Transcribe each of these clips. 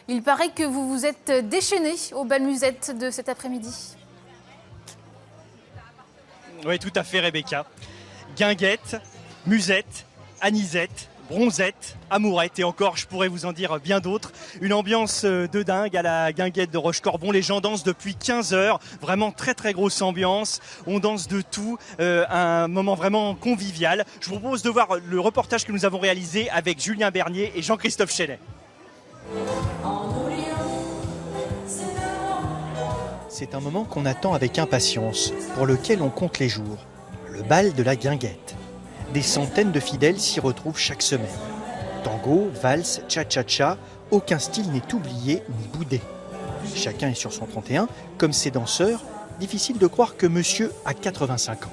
Il paraît que vous vous êtes déchaîné au bal musette de cet après-midi. Oui, tout à fait, Rebecca. Guinguette, musette, anisette, bronzette, amourette et encore, je pourrais vous en dire bien d'autres. Une ambiance de dingue à la guinguette de Rochecorbon. Les gens dansent depuis 15 heures. Vraiment très très grosse ambiance. On danse de tout. Un moment vraiment convivial. Je vous propose de voir le reportage que nous avons réalisé avec Julien Bernier et Jean-Christophe Chenet. C'est un moment qu'on attend avec impatience, pour lequel on compte les jours. Le bal de la guinguette. Des centaines de fidèles s'y retrouvent chaque semaine. Tango, valse, cha-cha-cha, aucun style n'est oublié ni boudé. Chacun est sur son 31, comme ses danseurs, difficile de croire que monsieur a 85 ans.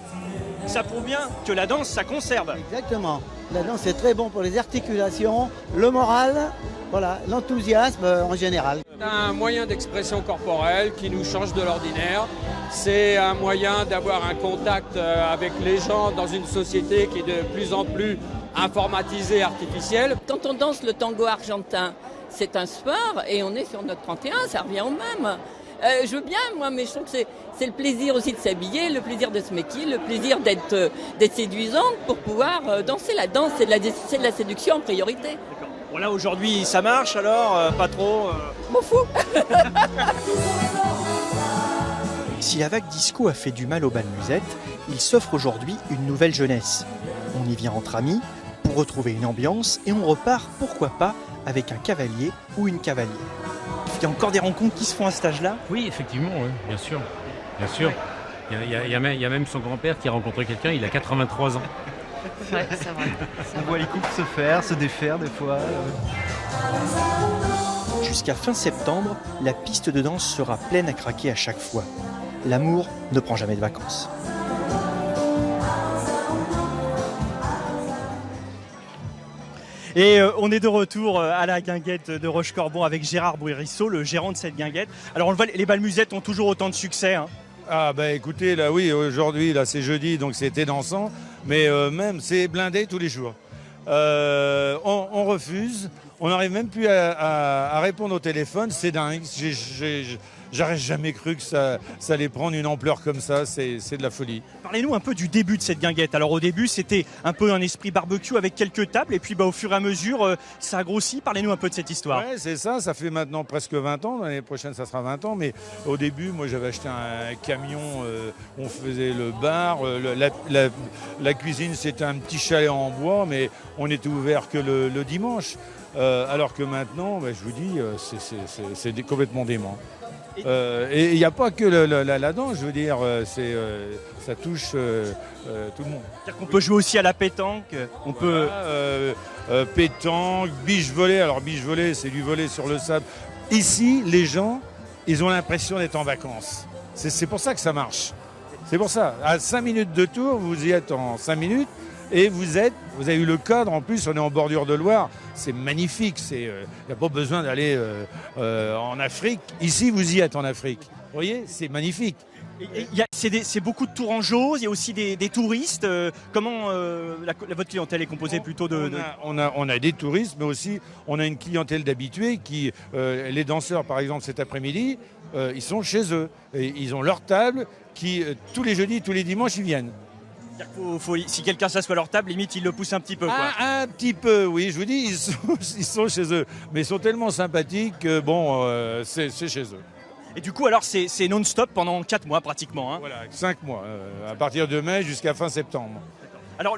Ça prouve bien que la danse, ça conserve. Exactement. La danse est très bon pour les articulations, le moral, voilà, l'enthousiasme en général. C'est un moyen d'expression corporelle qui nous change de l'ordinaire. C'est un moyen d'avoir un contact avec les gens dans une société qui est de plus en plus informatisée, artificielle. Quand on danse le tango argentin, c'est un sport et on est sur notre 31, ça revient au même. Je veux bien, moi, mais je trouve que c'est le plaisir aussi de s'habiller, le plaisir de se maquiller, le plaisir d'être séduisante pour pouvoir danser. La danse, c'est de la séduction en priorité. Bon là aujourd'hui ça marche alors, pas trop M'en fous. Si la vague disco a fait du mal au bal musette, il s'offre aujourd'hui une nouvelle jeunesse. On y vient entre amis pour retrouver une ambiance et on repart, pourquoi pas, avec un cavalier ou une cavalière. Il y a encore des rencontres qui se font à cet âge-là? Oui, effectivement, oui, bien sûr. Bien sûr. Il y a même son grand-père qui a rencontré quelqu'un, il a 83 ans. Ouais, c'est vrai. On voit les couples se faire, se défaire des fois. Jusqu'à fin septembre, la piste de danse sera pleine à craquer à chaque fois. L'amour ne prend jamais de vacances. Et on est de retour à la guinguette de Rochecorbon avec Gérard Bouérisseau, le gérant de cette guinguette. Alors on le voit, les bals musettes ont toujours autant de succès. Hein. Ah bah écoutez, là oui, aujourd'hui, là c'est jeudi, donc c'était dansant, mais même c'est blindé tous les jours. On refuse, on n'arrive même plus à répondre au téléphone, c'est dingue. J'aurais jamais cru que ça allait prendre une ampleur comme ça, c'est de la folie. Parlez-nous un peu du début de cette guinguette. Alors au début c'était un peu un esprit barbecue avec quelques tables et puis au fur et à mesure ça a grossi. Parlez-nous un peu de cette histoire. Ouais, c'est ça, ça fait maintenant presque 20 ans, l'année prochaine ça sera 20 ans, mais au début moi j'avais acheté un camion, on faisait le bar, la cuisine c'était un petit chalet en bois, mais on était ouvert que le dimanche. Alors que maintenant, je vous dis, c'est complètement dément. Et il n'y a pas que la danse, je veux dire, ça touche tout le monde. C'est-à-dire qu'on peut jouer aussi à la pétanque, on peut... pétanque, biche-volée, alors biche-volée, c'est du volley sur le sable. Ici, les gens, ils ont l'impression d'être en vacances. C'est pour ça que ça marche. C'est pour ça. À 5 minutes de tour, vous y êtes en 5 minutes. Et vous avez eu le cadre, en plus on est en bordure de Loire, c'est magnifique, il n'y a pas besoin d'aller en Afrique. Ici vous y êtes en Afrique, vous voyez, c'est magnifique. C'est beaucoup de Tourangeaux, il y a aussi des touristes. Comment votre clientèle est composée plutôt de... On a des touristes, mais aussi on a une clientèle d'habitués qui, les danseurs par exemple cet après-midi, ils sont chez eux. Et ils ont leur table qui, tous les jeudis, tous les dimanches, ils viennent. Si quelqu'un s'assoit à leur table, limite il le pousse un petit peu. Quoi. Un petit peu, oui, je vous dis, ils sont chez eux. Mais ils sont tellement sympathiques que c'est chez eux. Et du coup, alors c'est non-stop pendant 4 mois pratiquement. Hein. Voilà, 5 mois, à partir de mai jusqu'à fin septembre. Alors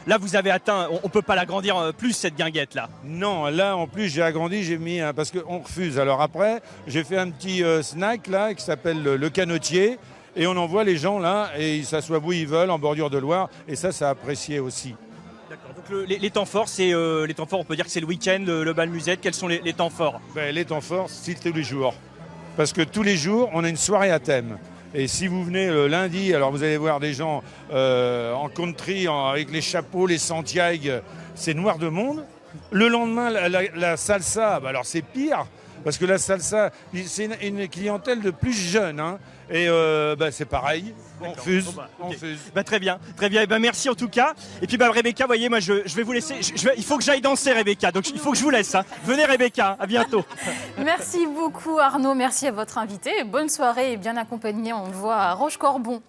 là, vous avez atteint, on ne peut pas l'agrandir plus cette guinguette là. Non, là en plus j'ai agrandi, j'ai mis, parce qu'on refuse. Alors après, j'ai fait un petit snack là qui s'appelle le canotier. Et on envoie les gens là, et ils s'assoient où ils veulent, en bordure de Loire, et ça apprécié aussi. D'accord, donc les temps forts, on peut dire que c'est le week-end, le bal musette, quels sont les temps forts? Les temps forts, c'est tous les jours. Parce que tous les jours, on a une soirée à thème. Et si vous venez le lundi, alors vous allez voir des gens en country, avec les chapeaux, les Santiago, c'est noir de monde. Le lendemain, la salsa, alors c'est pire. Parce que la salsa, c'est une clientèle de plus jeune. Hein. Et c'est pareil, on fuse. Okay. Très bien, très bien. Merci en tout cas. Et puis Rebecca, voyez, moi je vais vous laisser. Il faut que j'aille danser, Rebecca. Donc il faut que je vous laisse. Hein. Venez, Rebecca. À bientôt. Merci beaucoup, Arnaud. Merci à votre invité. Bonne soirée et bien accompagné. On le voit à Roche-Corbon.